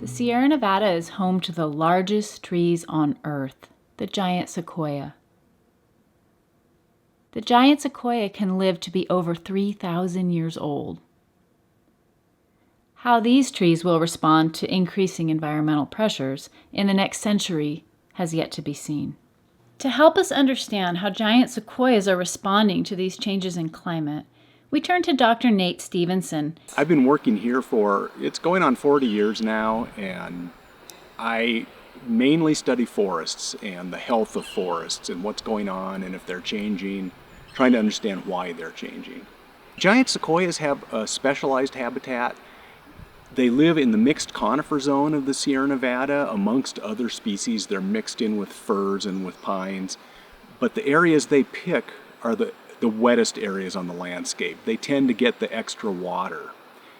Sierra Nevada is home to the largest trees on Earth, the giant sequoia. The giant sequoia can live to be over 3,000 years old. How these trees will respond to increasing environmental pressures in the next century has yet to be seen. To help us understand how giant sequoias are responding to these changes in climate, we turn to Dr. Nate Stevenson. I've been working here it's going on 40 years now, and I mainly study forests and the health of forests and what's going on and if they're changing, trying to understand why they're changing. Giant sequoias have a specialized habitat. They live in the mixed conifer zone of the Sierra Nevada. Amongst other species, they're mixed in with firs and with pines, but the areas they pick are the wettest areas on the landscape. They tend to get the extra water.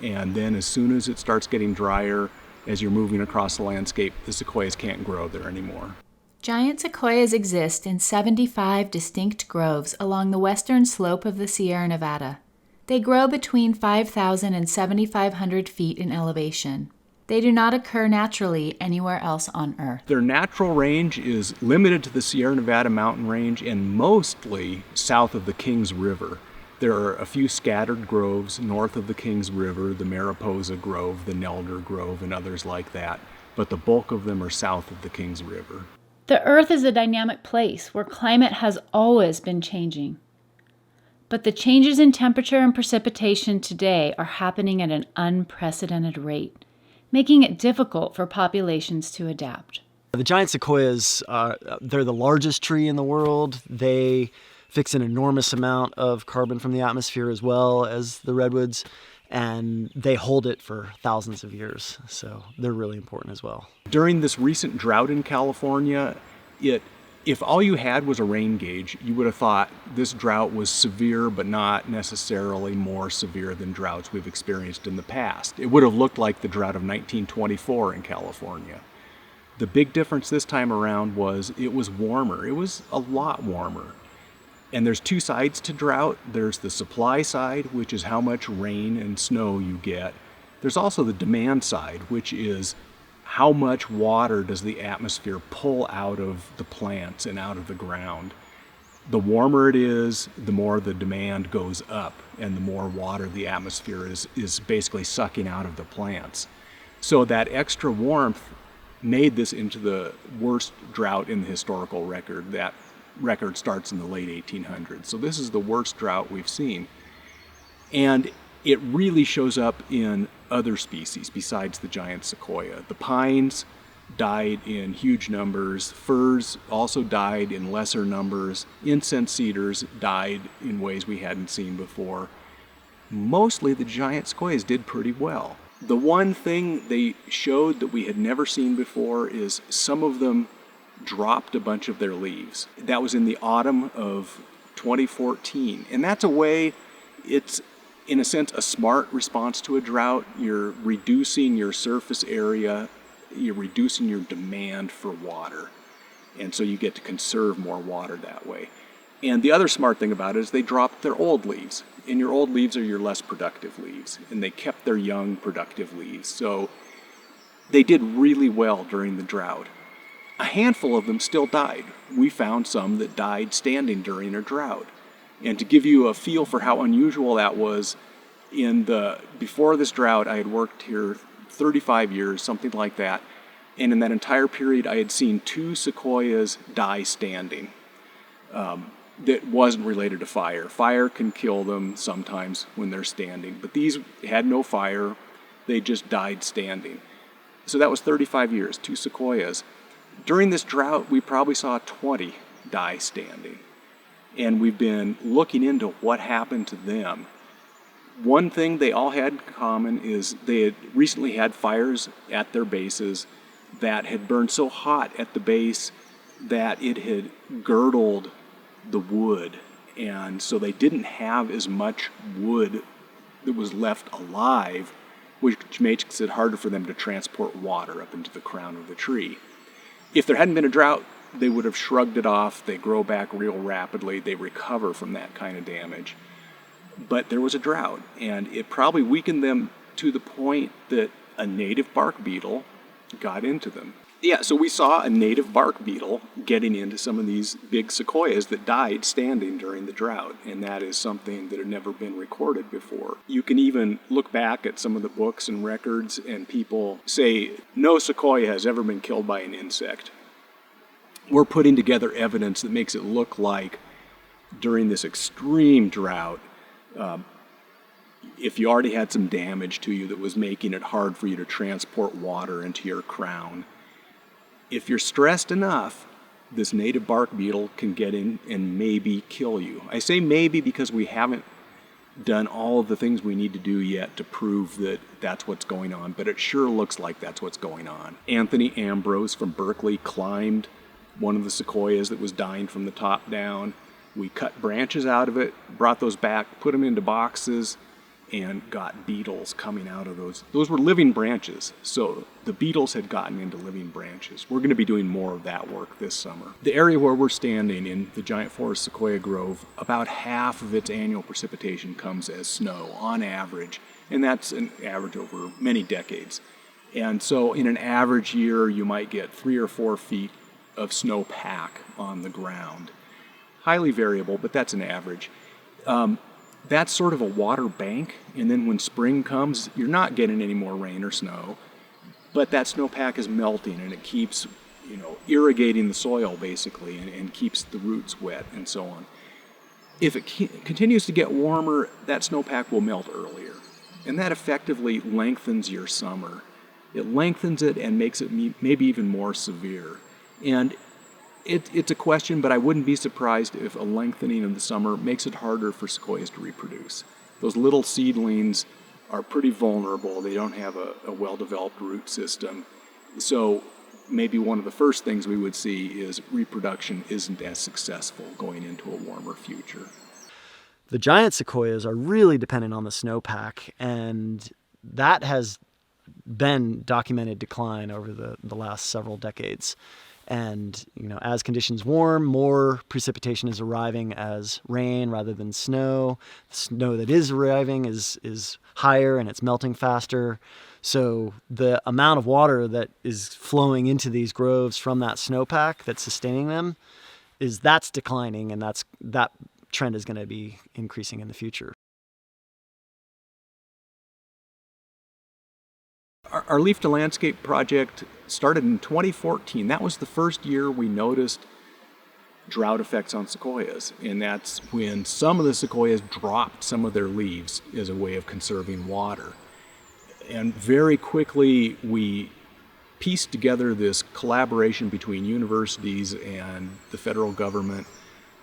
And then as soon as it starts getting drier, as you're moving across the landscape, the sequoias can't grow there anymore. Giant sequoias exist in 75 distinct groves along the western slope of the Sierra Nevada. They grow between 5,000 and 7,500 feet in elevation. They do not occur naturally anywhere else on Earth. Their natural range is limited to the Sierra Nevada mountain range and mostly south of the Kings River. There are a few scattered groves north of the Kings River, the Mariposa Grove, the Nelder Grove, and others like that, but the bulk of them are south of the Kings River. The Earth is a dynamic place where climate has always been changing. But the changes in temperature and precipitation today are happening at an unprecedented rate, making it difficult for populations to adapt. The giant sequoias, they're the largest tree in the world. They fix an enormous amount of carbon from the atmosphere as well as the redwoods, and they hold it for thousands of years, so they're really important as well. During this recent drought in California, if all you had was a rain gauge, you would have thought this drought was severe, but not necessarily more severe than droughts we've experienced in the past. It would have looked like the drought of 1924 in California. The big difference this time around was it was warmer. It was a lot warmer. And there's two sides to drought. There's the supply side, which is how much rain and snow you get. There's also the demand side, which is how much water does the atmosphere pull out of the plants and out of the ground. The warmer it is, the more the demand goes up, and the more water the atmosphere is basically sucking out of the plants. So that extra warmth made this into the worst drought in the historical record. That record starts in the late 1800s. So this is the worst drought we've seen. And it really shows up in other species besides the giant sequoia. The pines died in huge numbers. Firs also died in lesser numbers. Incense cedars died in ways we hadn't seen before. Mostly the giant sequoias did pretty well. The one thing they showed that we had never seen before is some of them dropped a bunch of their leaves. That was in the autumn of 2014. And that's a way, it's in a sense a smart response to a drought. You're reducing your surface area, you're reducing your demand for water. And so you get to conserve more water that way. And the other smart thing about it is they dropped their old leaves. And your old leaves are your less productive leaves. And they kept their young, productive leaves. So they did really well during the drought. A handful of them still died. We found some that died standing during a drought. And to give you a feel for how unusual that was, before this drought, I had worked here 35 years, something like that. And in that entire period, I had seen 2 sequoias die standing. That wasn't related to fire. Fire can kill them sometimes when they're standing, but these had no fire. They just died standing. So that was 35 years, 2 sequoias. During this drought, we probably saw 20 die standing. And we've been looking into what happened to them. One thing they all had in common is they had recently had fires at their bases that had burned so hot at the base that it had girdled the wood. And so they didn't have as much wood that was left alive, which makes it harder for them to transport water up into the crown of the tree. If there hadn't been a drought, they would have shrugged it off. They grow back real rapidly. They recover from that kind of damage. But there was a drought, and it probably weakened them to the point that a native bark beetle got into them. Yeah, so we saw a native bark beetle getting into some of these big sequoias that died standing during the drought, and that is something that had never been recorded before. You can even look back at some of the books and records, and people say no sequoia has ever been killed by an insect. We're putting together evidence that makes it look like during this extreme drought, if you already had some damage to you that was making it hard for you to transport water into your crown, if you're stressed enough, this native bark beetle can get in and maybe kill you. I say maybe because we haven't done all of the things we need to do yet to prove that that's what's going on, but it sure looks like that's what's going on. Anthony Ambrose from Berkeley climbed one of the sequoias that was dying from the top down. We cut branches out of it, brought those back, put them into boxes, and got beetles coming out of those. Those were living branches, so the beetles had gotten into living branches. We're going to be doing more of that work this summer. The area where we're standing in the Giant Forest Sequoia Grove, about half of its annual precipitation comes as snow on average, and that's an average over many decades. And so in an average year, you might get 3 or 4 feet of snowpack on the ground. Highly variable, but that's an average. That's sort of a water bank, and then when spring comes, you're not getting any more rain or snow, but that snowpack is melting, and it keeps, irrigating the soil basically, and keeps the roots wet and so on. If it continues to get warmer, that snowpack will melt earlier, and that effectively lengthens your summer. It lengthens it and makes it maybe even more severe. And it's a question, but I wouldn't be surprised if a lengthening of the summer makes it harder for sequoias to reproduce. Those little seedlings are pretty vulnerable. They don't have a well-developed root system. So maybe one of the first things we would see is reproduction isn't as successful going into a warmer future. The giant sequoias are really dependent on the snowpack, and that has been documented decline over the last several decades. And, as conditions warm, more precipitation is arriving as rain rather than snow. The snow that is arriving is higher and it's melting faster. So the amount of water that is flowing into these groves from that snowpack that's sustaining them that's declining, and that trend is going to be increasing in the future. Our Leaf to Landscape project started in 2014. That was the first year we noticed drought effects on sequoias, and that's when some of the sequoias dropped some of their leaves as a way of conserving water. And very quickly we pieced together this collaboration between universities and the federal government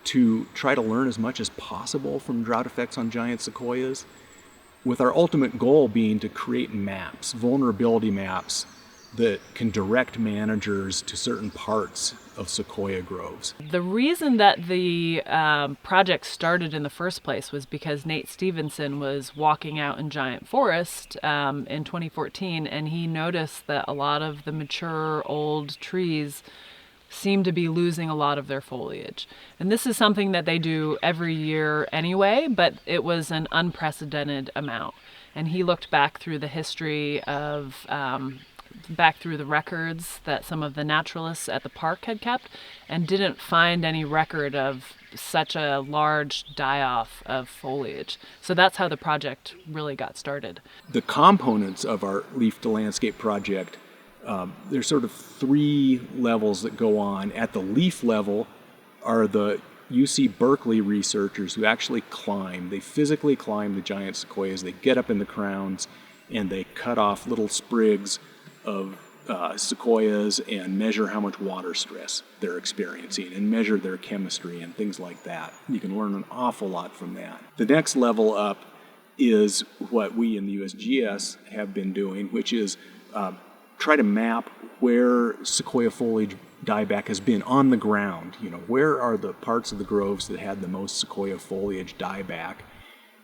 to try to learn as much as possible from drought effects on giant sequoias, with our ultimate goal being to create maps, vulnerability maps, that can direct managers to certain parts of sequoia groves. The reason that the project started in the first place was because Nate Stevenson was walking out in Giant Forest in 2014, and he noticed that a lot of the mature old trees seem to be losing a lot of their foliage. And this is something that they do every year anyway, but it was an unprecedented amount. And he looked back through the history of, back through the records that some of the naturalists at the park had kept, and didn't find any record of such a large die-off of foliage. So that's how the project really got started. The components of our Leaf to Landscape project, there's sort of 3 levels that go on. At the leaf level are the UC Berkeley researchers who actually climb. They physically climb the giant sequoias. They get up in the crowns and they cut off little sprigs of sequoias and measure how much water stress they're experiencing and measure their chemistry and things like that. You can learn an awful lot from that. The next level up is what we in the USGS have been doing, which is try to map where sequoia foliage dieback has been on the ground. Where are the parts of the groves that had the most sequoia foliage dieback,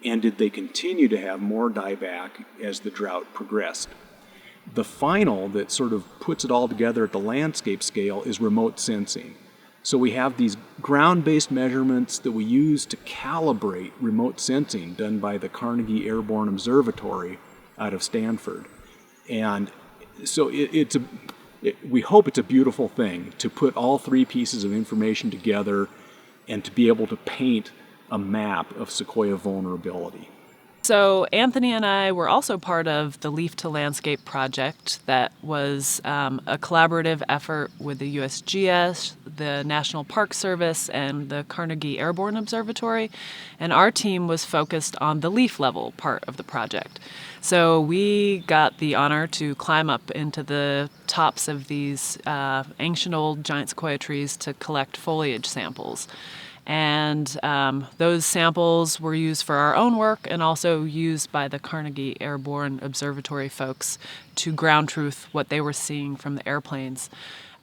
and did they continue to have more dieback as the drought progressed? The final that sort of puts it all together at the landscape scale is remote sensing. So we have these ground-based measurements that we use to calibrate remote sensing done by the Carnegie Airborne Observatory out of Stanford. And So we hope it's a beautiful thing to put all three pieces of information together and to be able to paint a map of sequoia vulnerability. So Anthony and I were also part of the Leaf to Landscape project that was a collaborative effort with the USGS, the National Park Service, and the Carnegie Airborne Observatory. And our team was focused on the leaf level part of the project. So we got the honor to climb up into the tops of these ancient old giant sequoia trees to collect foliage samples. And those samples were used for our own work and also used by the Carnegie Airborne Observatory folks to ground truth what they were seeing from the airplanes.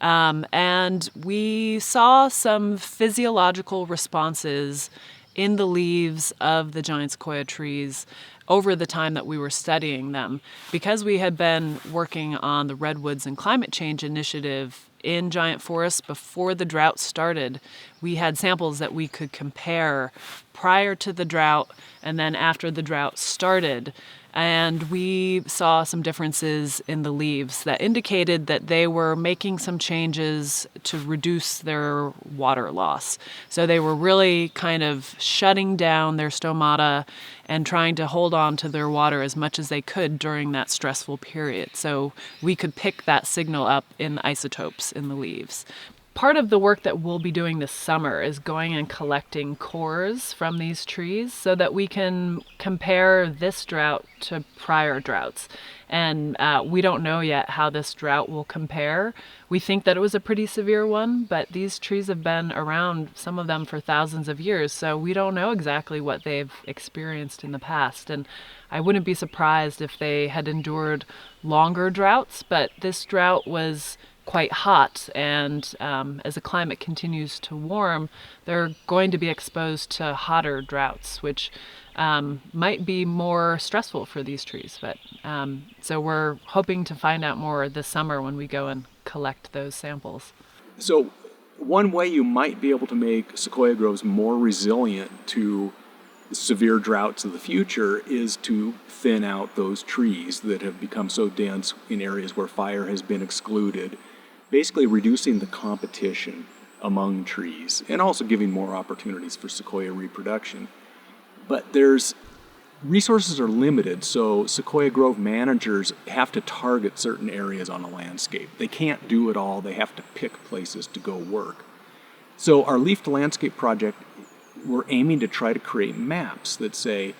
And we saw some physiological responses in the leaves of the giant sequoia trees over the time that we were studying them. Because we had been working on the Redwoods and Climate Change Initiative in giant forests before the drought started, we had samples that we could compare prior to the drought and then after the drought started. And we saw some differences in the leaves that indicated that they were making some changes to reduce their water loss. So they were really kind of shutting down their stomata and trying to hold on to their water as much as they could during that stressful period. So we could pick that signal up in the isotopes in the leaves. Part of the work that we'll be doing this summer is going and collecting cores from these trees so that we can compare this drought to prior droughts. And we don't know yet how this drought will compare. We think that it was a pretty severe one, but these trees have been around, some of them for thousands of years, so we don't know exactly what they've experienced in the past. And I wouldn't be surprised if they had endured longer droughts, but this drought was quite hot, and as the climate continues to warm, they're going to be exposed to hotter droughts, which might be more stressful for these trees. But so we're hoping to find out more this summer when we go and collect those samples. So one way you might be able to make sequoia groves more resilient to severe droughts of the future is to thin out those trees that have become so dense in areas where fire has been excluded, basically reducing the competition among trees and also giving more opportunities for sequoia reproduction. But resources are limited, so sequoia grove managers have to target certain areas on a landscape. They can't do it all, they have to pick places to go work. So our Leaf to Landscape project, we're aiming to try to create maps that say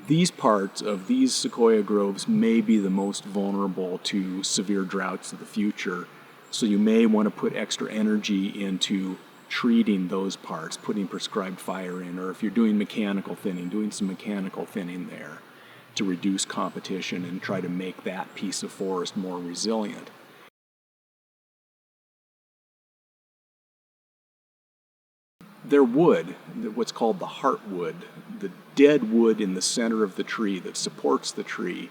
these parts of these sequoia groves may be the most vulnerable to severe droughts of the future. So you may want to put extra energy into treating those parts, putting prescribed fire in, or if you're doing mechanical thinning, doing some mechanical thinning there to reduce competition and try to make that piece of forest more resilient. Their wood, what's called the heartwood, the dead wood in the center of the tree that supports the tree,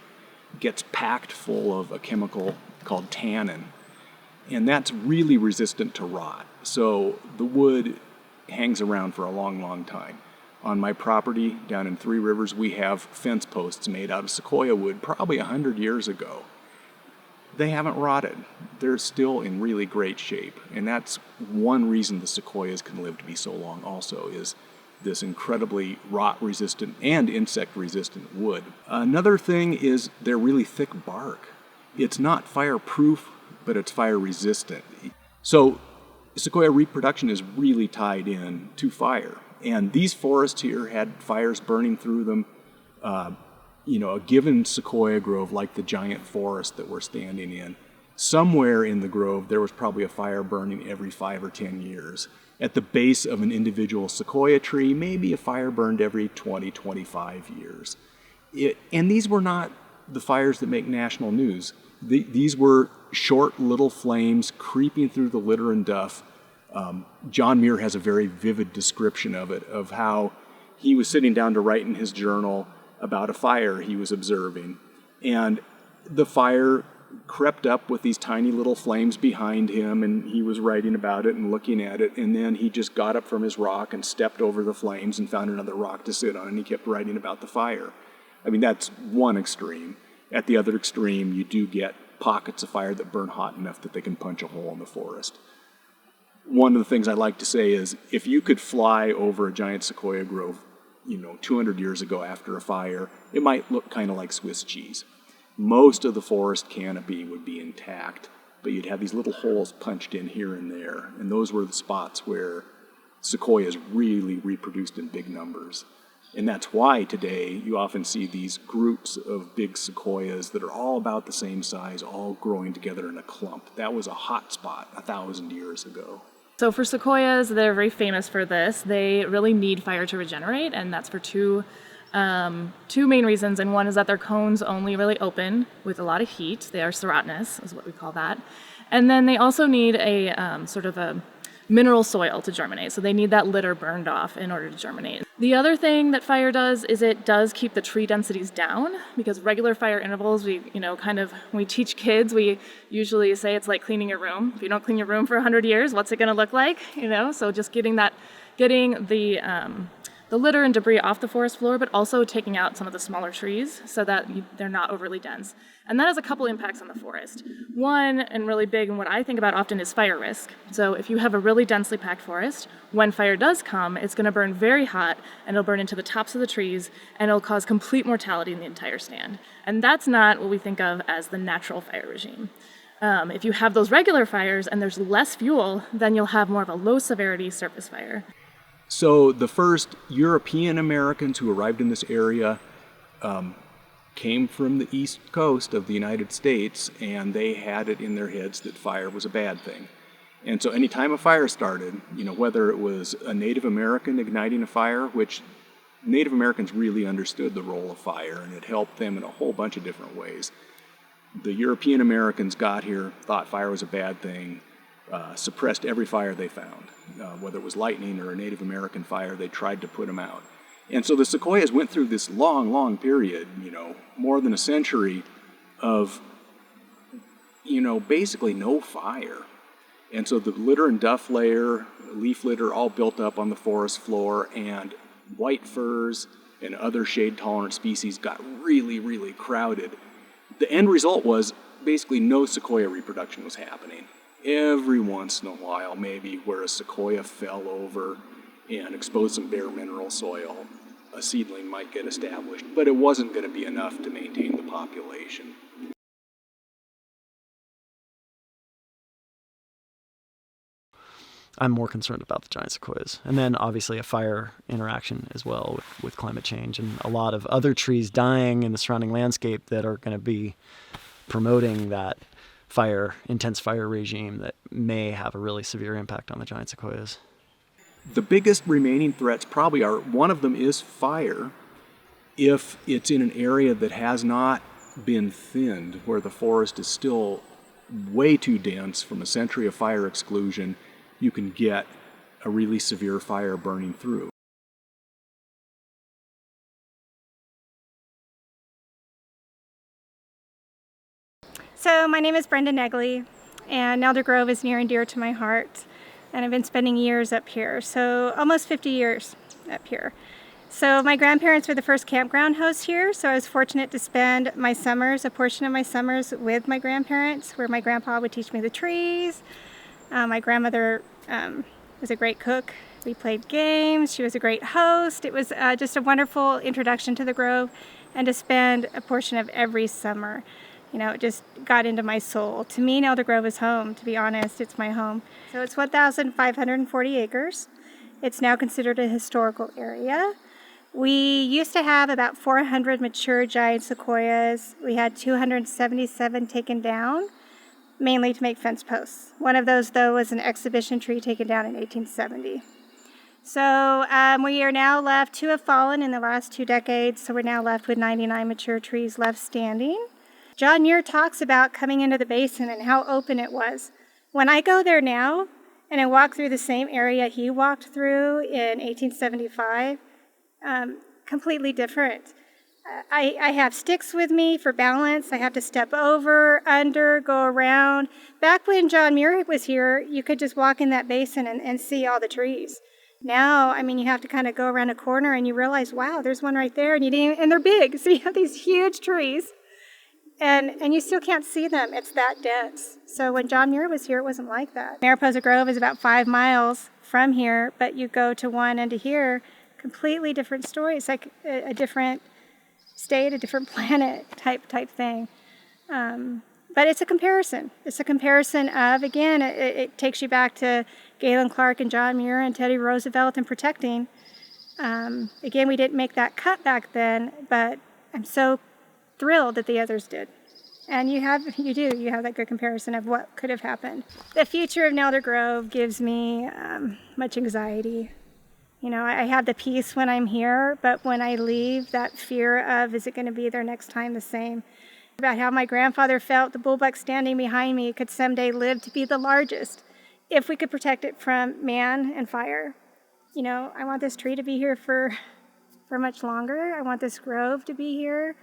gets packed full of a chemical called tannin. And that's really resistant to rot. So the wood hangs around for a long, long time. On my property down in Three Rivers, we have fence posts made out of sequoia wood probably 100 years ago. They haven't rotted. They're still in really great shape. And that's one reason the sequoias can live to be so long also, is this incredibly rot-resistant and insect-resistant wood. Another thing is they're really thick bark. It's not fireproof, but it's fire resistant. So sequoia reproduction is really tied in to fire. And these forests here had fires burning through them. A given sequoia grove like the giant forest that we're standing in, somewhere in the grove there was probably a fire burning every 5 or 10 years. At the base of an individual sequoia tree, maybe a fire burned every 20, 25 years. And these were not the fires that make national news. These were short little flames creeping through the litter and duff. John Muir has a very vivid description of it, of how he was sitting down to write in his journal about a fire he was observing. And the fire crept up with these tiny little flames behind him, and he was writing about it and looking at it, and then he just got up from his rock and stepped over the flames and found another rock to sit on, and he kept writing about the fire. I mean, that's one extreme. At the other extreme, you do get pockets of fire that burn hot enough that they can punch a hole in the forest. One of the things I like to say is, if you could fly over a giant sequoia grove, 200 years ago after a fire, it might look kind of like Swiss cheese. Most of the forest canopy would be intact, but you'd have these little holes punched in here and there, and those were the spots where sequoias really reproduced in big numbers. And that's why today you often see these groups of big sequoias that are all about the same size, all growing together in a clump. That was a hot spot 1,000 years ago. So for sequoias, they're very famous for this. They really need fire to regenerate, and that's for two main reasons. And one is that their cones only really open with a lot of heat. They are serotinous, is what we call that. And then they also need a sort of a mineral soil to germinate. So they need that litter burned off in order to germinate. The other thing that fire does is it does keep the tree densities down, because regular fire intervals, when we teach kids, we usually say it's like cleaning your room. If you don't clean your room for 100 years, what's it going to look like? So just getting the litter and debris off the forest floor, but also taking out some of the smaller trees so that they're not overly dense. And that has a couple impacts on the forest. One, and really big, and what I think about often, is fire risk. So if you have a really densely packed forest, when fire does come, it's going to burn very hot, and it'll burn into the tops of the trees, and it'll cause complete mortality in the entire stand. And that's not what we think of as the natural fire regime. If you have those regular fires and there's less fuel, then you'll have more of a low severity surface fire. So the first European Americans who arrived in this area came from the east coast of the United States, and they had it in their heads that fire was a bad thing. And so anytime a fire started, whether it was a Native American igniting a fire, which Native Americans really understood the role of fire, and it helped them in a whole bunch of different ways. The European Americans got here, thought fire was a bad thing, suppressed every fire they found. Whether it was lightning or a Native American fire, they tried to put them out. And so the sequoias went through this long, long period, more than a century of, basically no fire. And so the litter and duff layer, leaf litter, all built up on the forest floor, and white firs and other shade-tolerant species got really, really crowded. The end result was basically no sequoia reproduction was happening. Every once in a while, maybe, where a sequoia fell over and exposed some bare mineral soil, a seedling might get established, but it wasn't going to be enough to maintain the population. I'm more concerned about the giant sequoias. And then obviously a fire interaction as well with climate change, and a lot of other trees dying in the surrounding landscape that are going to be promoting that intense fire regime that may have a really severe impact on the giant sequoias. The biggest remaining threats probably are, one of them is fire. If it's in an area that has not been thinned, where the forest is still way too dense from a century of fire exclusion, you can get a really severe fire burning through. So my name is Brenda Negley, and Elder Grove is near and dear to my heart, and I've been spending years up here, so almost 50 years up here. So my grandparents were the first campground hosts here, so I was fortunate to spend my summers, a portion of my summers, with my grandparents, where my grandpa would teach me the trees. My grandmother was a great cook. We played games. She was a great host. It was just a wonderful introduction to the Grove, and to spend a portion of every summer. It just got into my soul. To me, Elder Grove is home, to be honest. It's my home. So it's 1,540 acres. It's now considered a historical area. We used to have about 400 mature giant sequoias. We had 277 taken down, mainly to make fence posts. One of those, though, was an exhibition tree taken down in 1870. So we are now left, 2 have fallen in the last 2 decades, so we're now left with 99 mature trees left standing. John Muir talks about coming into the basin and how open it was. When I go there now and I walk through the same area he walked through in 1875, completely different. I have sticks with me for balance. I have to step over, under, go around. Back when John Muir was here, you could just walk in that basin and see all the trees. Now, you have to kind of go around a corner and you realize, wow, there's one right there, and they're big. So you have these huge trees. And you still can't see them. It's that dense. So when John Muir was here, it wasn't like that. Mariposa Grove is about 5 miles from here, but you go to one and to here, completely different story. It's like a different state, a different planet type thing. But it's a comparison. It's a comparison of, again, it takes you back to Galen Clark and John Muir and Teddy Roosevelt and protecting. Again, we didn't make that cut back then, but I'm so thrilled that the others did. And you have that good comparison of what could have happened. The future of Nelder Grove gives me much anxiety. You know, I have the peace when I'm here, but when I leave, that fear of, is it going to be there next time the same? About how my grandfather felt the bullbuck standing behind me could someday live to be the largest if we could protect it from man and fire. You know, I want this tree to be here for much longer. I want this grove to be here.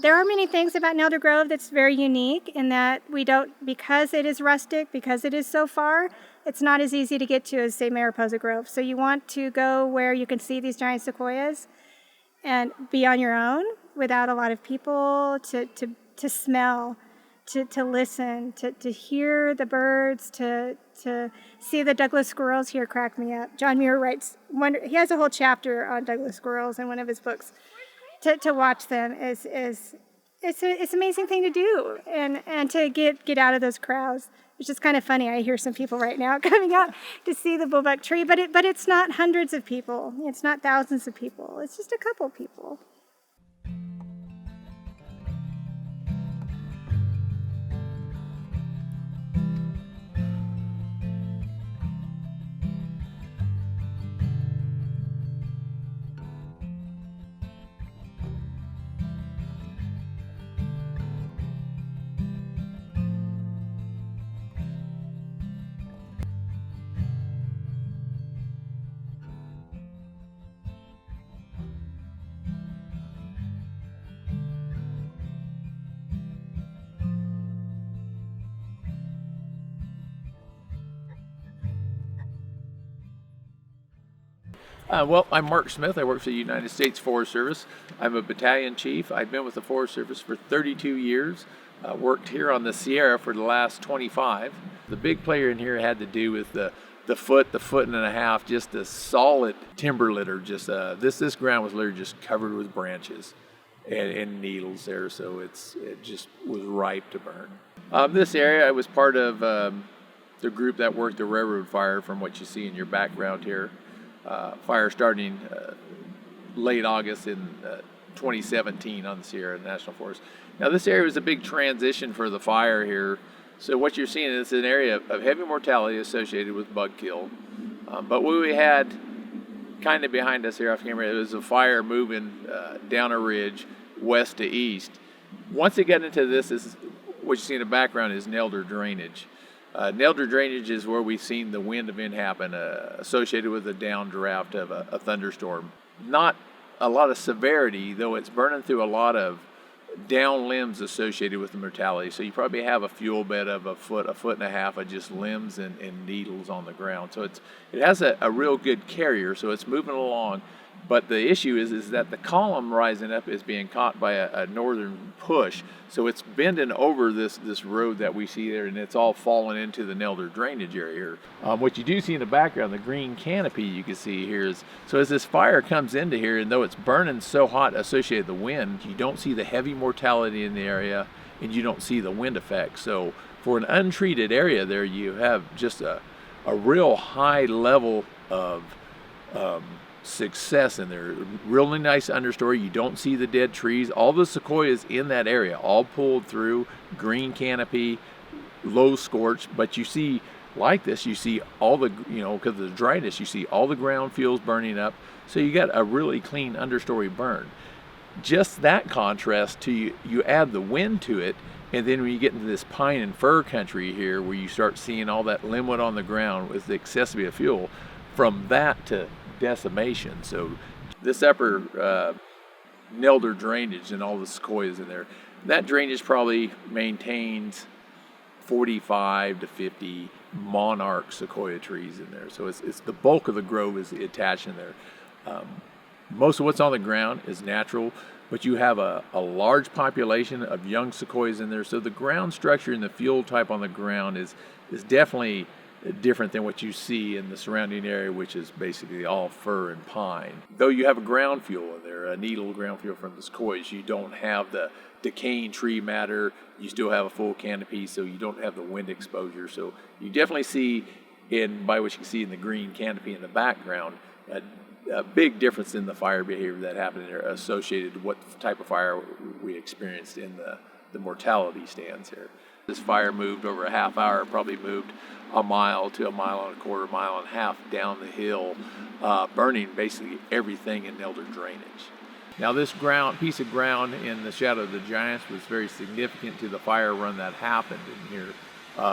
There are many things about Nelder Grove that's very unique in that we don't, because it is rustic, because it is so far, it's not as easy to get to as, say, Mariposa Grove. So you want to go where you can see these giant sequoias and be on your own without a lot of people to smell, to listen, to hear the birds, to see the Douglas squirrels here crack me up. John Muir writes, he has a whole chapter on Douglas squirrels in one of his books. To watch them is it's an amazing thing to do, and to get out of those crowds. It's just kind of funny. I hear some people right now coming out to see the bullbuck tree, but it's not hundreds of people. It's not thousands of people. It's just a couple people. Well, I'm Mark Smith. I work for the United States Forest Service. I'm a battalion chief. I've been with the Forest Service for 32 years. Worked here on the Sierra for the last 25. The big player in here had to do with the foot and a half, just a solid timber litter. Just this ground was literally just covered with branches and needles there, so it just was ripe to burn. This area, I was part of the group that worked the railroad fire, from what you see in your background here. Fire starting late August in 2017 on the Sierra National Forest. Now this area was a big transition for the fire here. So what you're seeing is an area of heavy mortality associated with bug kill. But what we had kind of behind us here off camera, it was a fire moving down a ridge west to east. Once it got into this, what you see in the background is Nelder drainage. Nelder drainage is where we've seen the wind event happen associated with a downdraft of a thunderstorm. Not a lot of severity, though it's burning through a lot of down limbs associated with the mortality. So you probably have a fuel bed of a foot and a half of just limbs and needles on the ground. So it has a real good carrier, so it's moving along. But the issue is that the column rising up is being caught by a northern push. So it's bending over this road that we see there, and it's all falling into the Nelder drainage area here. What you do see in the background, the green canopy you can see here is, so as this fire comes into here, and though it's burning so hot associated with the wind, you don't see the heavy mortality in the area, and you don't see the wind effect. So for an untreated area there, you have just a real high level of success in there. Really nice understory. You don't see the dead trees. All the sequoias in that area, all pulled through, green canopy, low scorch. But you see, like this, you see all the, because of the dryness, you see all the ground fuels burning up. So you got a really clean understory burn. Just that contrast to you add the wind to it, and then when you get into this pine and fir country here, where you start seeing all that limbwood on the ground with the excessive fuel, from that to decimation. So this upper Nelder drainage and all the sequoias in there, that drainage probably maintains 45 to 50 monarch sequoia trees in there. So it's the bulk of the grove is attached in there. Most of what's on the ground is natural. but you have a large population of young sequoias in there. So the ground structure and the fuel type on the ground is definitely different than what you see in the surrounding area, which is basically all fir and pine. Though you have a ground fuel in there, a needle ground fuel from the sequoias, you don't have the decaying tree matter. You still have a full canopy, so you don't have the wind exposure. So you definitely see, by what you can see in the green canopy in the background, a big difference in the fire behavior that happened there associated with what type of fire we experienced in the mortality stands here. This fire moved over a half hour, probably moved a mile to a mile and a quarter, mile and a half down the hill, burning basically everything in elder drainage. Now this piece of ground in the Shadow of the Giants was very significant to the fire run that happened in here.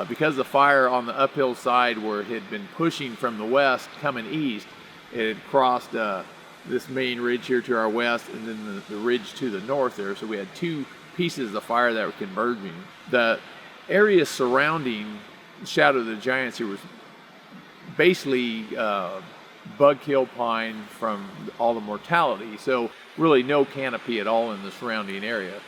Because the fire on the uphill side where it had been pushing from the west coming east, it had crossed this main ridge here to our west and then the ridge to the north there. So we had two pieces of fire that were converging. The area surrounding Shadow of the Giants here was basically bug kill pine from all the mortality. So really no canopy at all in the surrounding area.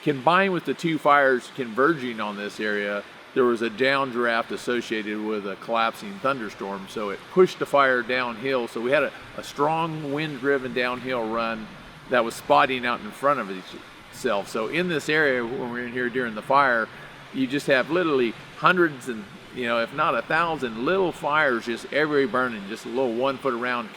Combined with the two fires converging on this area, there was a downdraft associated with a collapsing thunderstorm, so it pushed the fire downhill. So we had a strong wind-driven downhill run that was spotting out in front of itself. So in this area, when we're in here during the fire, you just have literally hundreds and, if not 1,000 little fires just everywhere burning, just a little 1 foot around,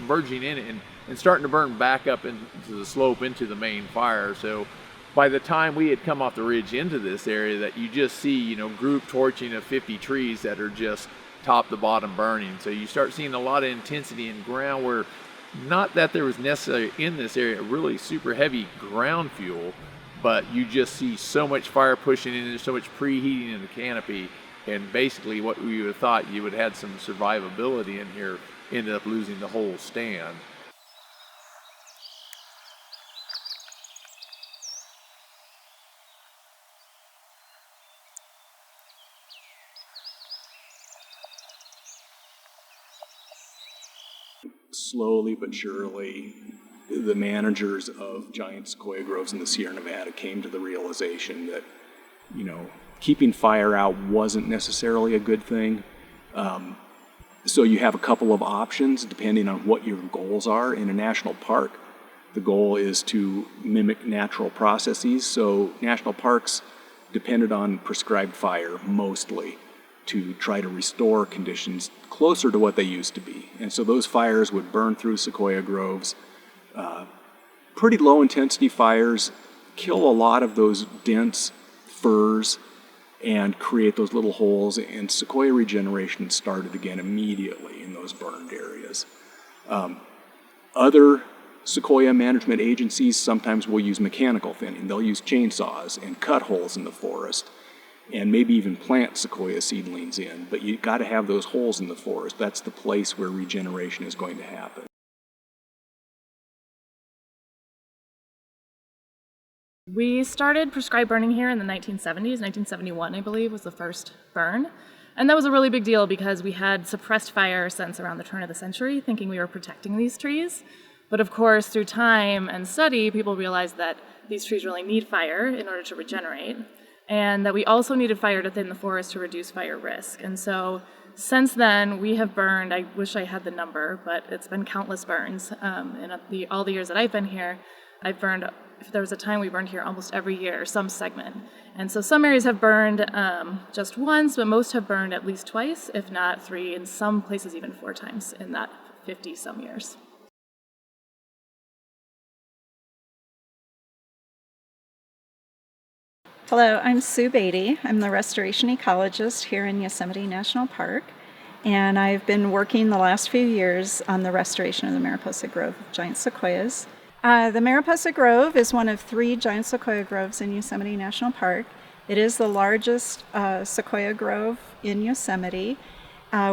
merging in it and starting to burn back up into the slope into the main fire. So by the time we had come off the ridge into this area, that you just see, group torching of 50 trees that are just top to bottom burning. So you start seeing a lot of intensity in ground where, not that there was necessarily in this area really super heavy ground fuel, but you just see so much fire pushing in, there's so much preheating in the canopy, and basically what we would have thought you would have had some survivability in here, ended up losing the whole stand. Slowly but surely, the managers of giant sequoia groves in the Sierra Nevada came to the realization that, keeping fire out wasn't necessarily a good thing. So you have a couple of options depending on what your goals are. In a national park, the goal is to mimic natural processes. So national parks depended on prescribed fire mostly to try to restore conditions closer to what they used to be. And so those fires would burn through sequoia groves. Pretty low intensity fires kill a lot of those dense firs and create those little holes, and sequoia regeneration started again immediately in those burned areas. Other sequoia management agencies sometimes will use mechanical thinning. They'll use chainsaws and cut holes in the forest and maybe even plant sequoia seedlings in, but you got to have those holes in the forest. That's the place where regeneration is going to happen. We started prescribed burning here in the 1970s. 1971, I believe, was the first burn. And that was a really big deal because we had suppressed fire since around the turn of the century, thinking we were protecting these trees. But of course, through time and study, people realized that these trees really need fire in order to regenerate, and that we also needed fire to thin the forest to reduce fire risk. And so since then, we have burned, I wish I had the number, but it's been countless burns. In all the years that I've been here, I've burned, if there was a time we burned here almost every year, some segment. And so some areas have burned just once, but most have burned at least twice, if not 3, in some places even 4 times in that 50-some years. Hello, I'm Sue Beatty. I'm the restoration ecologist here in Yosemite National Park, and I've been working the last few years on the restoration of the Mariposa Grove of giant sequoias. The Mariposa Grove is one of 3 giant sequoia groves in Yosemite National Park. It is the largest sequoia grove in Yosemite.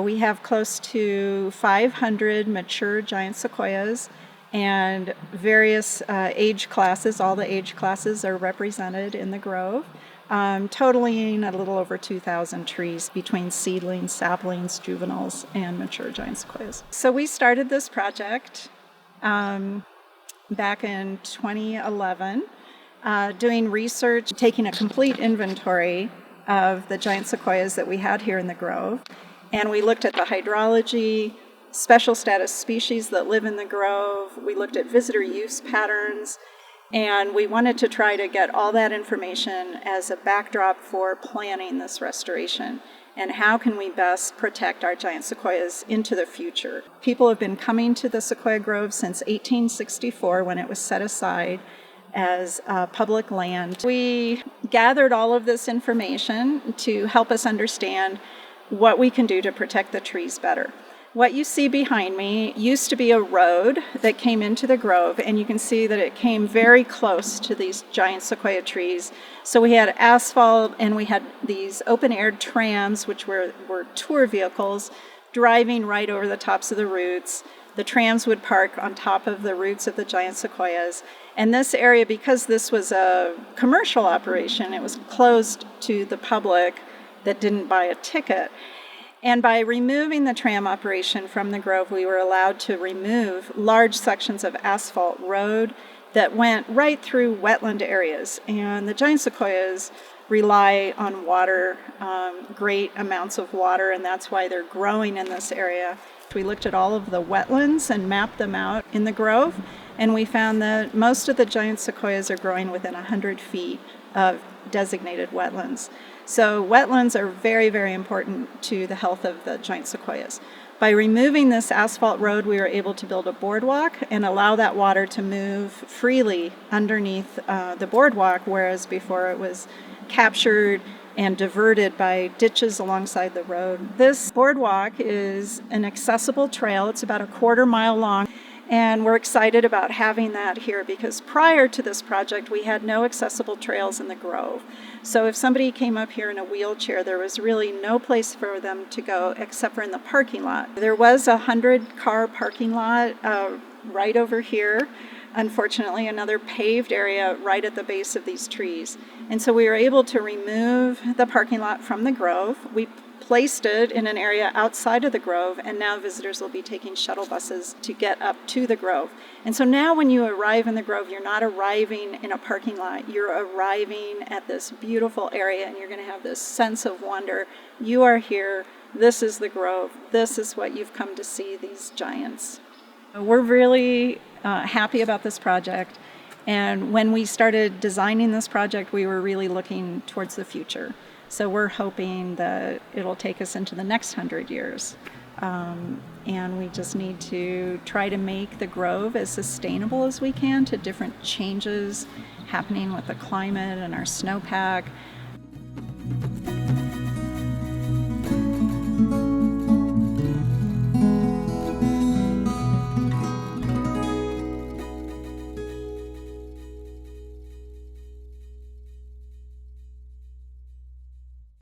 We have close to 500 mature giant sequoias and various age classes. All the age classes are represented in the grove, totaling a little over 2,000 trees between seedlings, saplings, juveniles, and mature giant sequoias. So we started this project back in 2011, doing research, taking a complete inventory of the giant sequoias that we had here in the grove. And we looked at the hydrology, special status species that live in the grove. We looked at visitor use patterns, and we wanted to try to get all that information as a backdrop for planning this restoration. And how can we best protect our giant sequoias into the future? People have been coming to the Sequoia Grove since 1864 when it was set aside as public land. We gathered all of this information to help us understand what we can do to protect the trees better. What you see behind me used to be a road that came into the grove, and you can see that it came very close to these giant sequoia trees. So we had asphalt, and we had these open-air trams, which were tour vehicles, driving right over the tops of the roots. The trams would park on top of the roots of the giant sequoias. And this area, because this was a commercial operation, it was closed to the public that didn't buy a ticket. And by removing the tram operation from the grove, we were allowed to remove large sections of asphalt road that went right through wetland areas. And the giant sequoias rely on water, great amounts of water, and that's why they're growing in this area. We looked at all of the wetlands and mapped them out in the grove, and we found that most of the giant sequoias are growing within 100 feet of designated wetlands. So wetlands are very, very important to the health of the giant sequoias. By removing this asphalt road, we were able to build a boardwalk and allow that water to move freely underneath the boardwalk, whereas before it was captured and diverted by ditches alongside the road. This boardwalk is an accessible trail. It's about a quarter-mile long. And we're excited about having that here because prior to this project, we had no accessible trails in the grove. So if somebody came up here in a wheelchair, there was really no place for them to go except for in the parking lot. There was a 100-car parking lot right over here. Unfortunately, another paved area right at the base of these trees. And so we were able to remove the parking lot from the grove. We placed it in an area outside of the grove, and now visitors will be taking shuttle buses to get up to the grove. And so now when you arrive in the grove, you're not arriving in a parking lot, you're arriving at this beautiful area, and you're going to have this sense of wonder. You are here, this is the grove, this is what you've come to see, these giants. We're really happy about this project, and when we started designing this project, we were really looking towards the future. So we're hoping that it'll take us into the next 100 years. And we just need to try to make the grove as sustainable as we can to different changes happening with the climate and our snowpack.